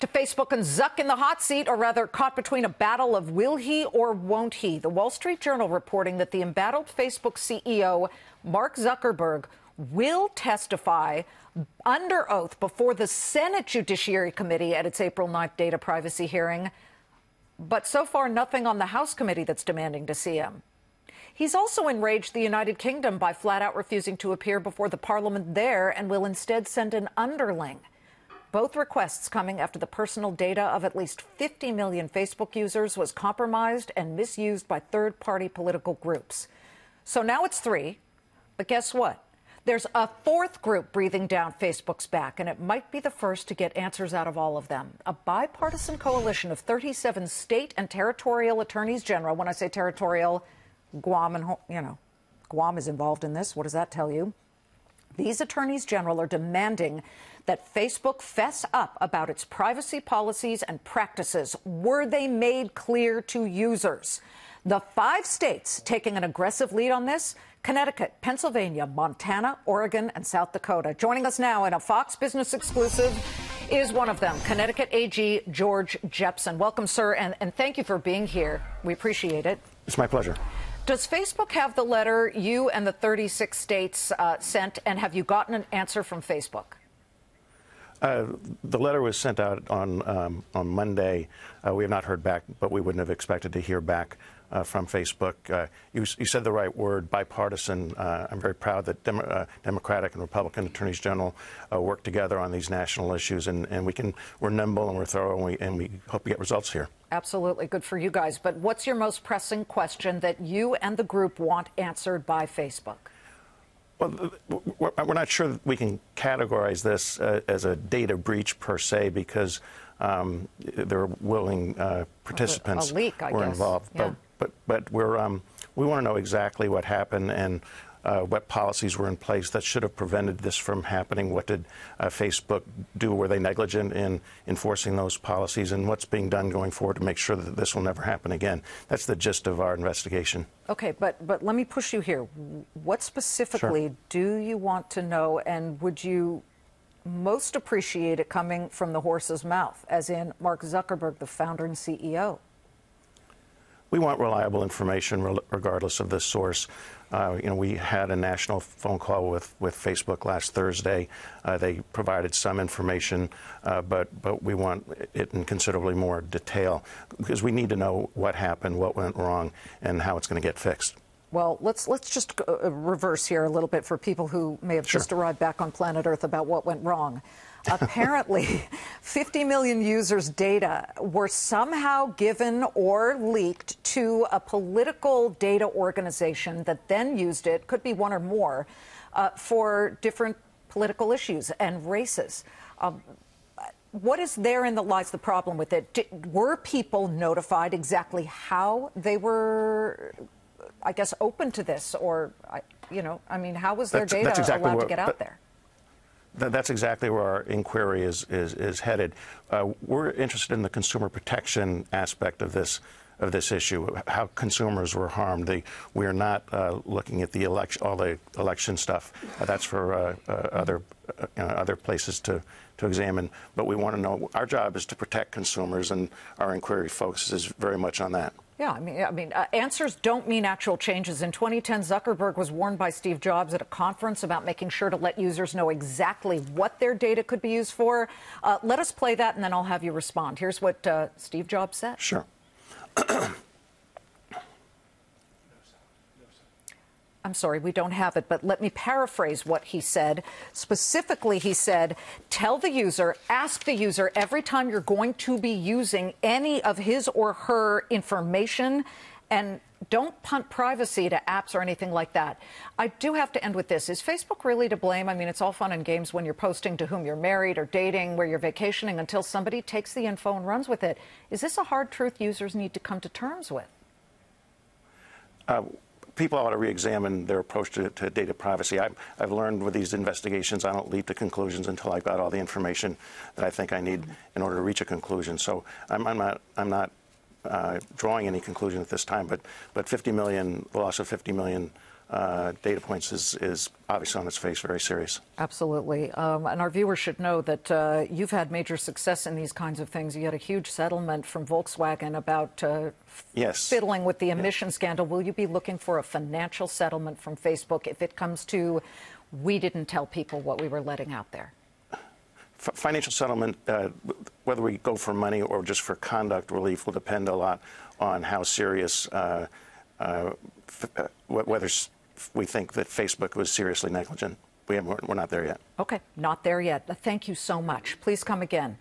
to Facebook and Zuck in the hot seat, or rather caught between a battle of will he or won't he. The Wall Street Journal reporting that the embattled Facebook CEO, Mark Zuckerberg, will testify under oath before the Senate Judiciary Committee at its April 9th data privacy hearing. But so far, nothing on the House committee that's demanding to see him. He's also enraged the United Kingdom by flat out refusing to appear before the parliament there and will instead send an underling. Both requests coming after the personal data of at least 50 million Facebook users was compromised and misused by third-party political groups. So now it's 3. But guess what? There's a 4th group breathing down Facebook's back, and it might be the first to get answers out of all of them. A bipartisan coalition of 37 state and territorial attorneys general. When I say territorial, Guam and, Guam is involved in this. What does that tell you? These attorneys general are demanding that Facebook fess up about its privacy policies and practices. Were they made clear to users? The 5 states taking an aggressive lead on this: Connecticut, Pennsylvania, Montana, Oregon, and South Dakota. Joining us now in a Fox Business exclusive is one of them, Connecticut AG George Jepsen. Welcome, sir, and thank you for being here. We appreciate it. It's my pleasure. Does Facebook have the letter you and the 36 states sent, and have you gotten an answer from Facebook? The letter was sent out on Monday. We have not heard back, but we wouldn't have expected to hear back from Facebook. You said the right word, bipartisan. I'm very proud that Democratic and Republican attorneys general work together on these national issues, and we're nimble and we're thorough, and we hope to get results here. Absolutely. Good for you guys. But what's your most pressing question that you and the group want answered by Facebook? Well, we're not sure that we can categorize this as a data breach per se, because there are willing participants a leak, I were guess. involved. Yeah. But we want to know exactly what happened and what policies were in place that should have prevented this from happening. What did Facebook do? Were they negligent in enforcing those policies? And what's being done going forward to make sure that this will never happen again? That's the gist of our investigation. Okay, but let me push you here. What specifically do you want to know, and would you most appreciate it coming from the horse's mouth, as in Mark Zuckerberg, the founder and CEO? We want reliable information regardless of the source. We had a national phone call with Facebook last Thursday. They provided some information, but we want it in considerably more detail, because we need to know what happened, what went wrong, and how it's going to get fixed. Well, let's just reverse here a little bit for people who may have just arrived back on planet Earth about what went wrong. Apparently, 50 million users' data were somehow given or leaked to a political data organization that then used it, could be one or more, for different political issues and races. What is therein that lies the problem with it? Were people notified exactly how they were, I guess, open to this? Or, how was their data allowed to get out there? That's exactly where our inquiry is headed. We're interested in the consumer protection aspect of this issue, how consumers were harmed. We are not looking at all the election stuff. That's for other places to examine. But we want to know. Our job is to protect consumers, and our inquiry focuses very much on that. Yeah, I mean, answers don't mean actual changes. In 2010, Zuckerberg was warned by Steve Jobs at a conference about making sure to let users know exactly what their data could be used for. Let us play that, and then I'll have you respond. Here's what Steve Jobs said. Sure. I'm sorry, we don't have it, but let me paraphrase what he said. Specifically, he said, tell the user, ask the user every time you're going to be using any of his or her information, and don't punt privacy to apps or anything like that. I do have to end with this. Is Facebook really to blame? I mean, it's all fun and games when you're posting to whom you're married or dating, where you're vacationing, until somebody takes the info and runs with it. Is this a hard truth users need to come to terms with? People ought to re-examine their approach to data privacy. I've learned with these investigations, I don't leap to conclusions until I've got all the information that I think I need in order to reach a conclusion. So I'm not drawing any conclusion at this time. But 50 million, the loss of 50 million data points is obviously on its face very serious. Absolutely. And our viewers should know that you've had major success in these kinds of things. You had a huge settlement from Volkswagen about Yes. fiddling with the emission scandal. Will you be looking for a financial settlement from Facebook if it comes to, we didn't tell people what we were letting out there? Financial settlement, whether we go for money or just for conduct relief, will depend a lot on how serious, whether we think that Facebook was seriously negligent. We're not there yet. Okay, not there yet. Thank you so much. Please come again.